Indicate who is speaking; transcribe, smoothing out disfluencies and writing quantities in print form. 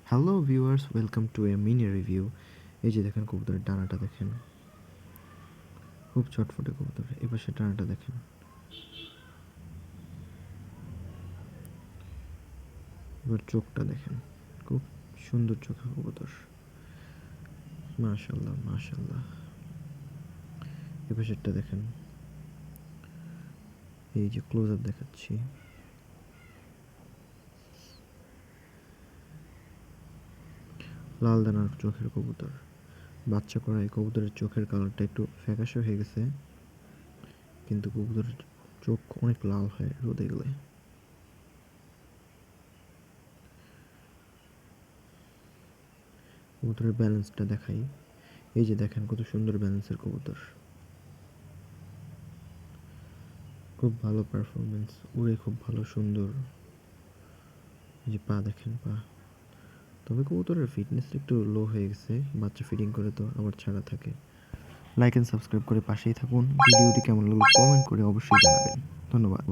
Speaker 1: Hello viewers, welcome to A mini review. এই যে দেখেন কবুতরের ডানাটা দেখেন, খুব চটফটে কবুতর। এবার সে ডানাটা দেখেন, এবার চোখটা দেখেন, খুব সুন্দর চোখের কবুতর। মাশাল্লাহ মাশাল্লাহ। এবার সেটা দেখেন, এই যে ক্লোজ আপ দেখাচ্ছি, লাল দানার চোখের কবুতর। বাচ্চা করা এই কবুতরের চোখের কালারটা একটু ফ্যাকাশে হয়ে গেছে, কিন্তু কবুতরের চোখ অনেক লাল হয় রোদে গেলে। কবুতরের ব্যালেন্সটা দেখাই, এই যে দেখেন কত সুন্দর ব্যালেন্সের কবুতর, খুব ভালো পারফরমেন্স, উড়ে খুব ভালো সুন্দর। এই যে পা দেখেন, পা। তবে কবুতরের ফিটনেসটা একটু লো হয়ে গেছে, বাচ্চা ফিডিং করে তো আবার ছাড়া থাকে। লাইক অ্যান্ড সাবস্ক্রাইব করে পাশেই থাকুন। ভিডিওটি কেমন লাগলো কমেন্ট করে অবশ্যই জানাবেন। ধন্যবাদ।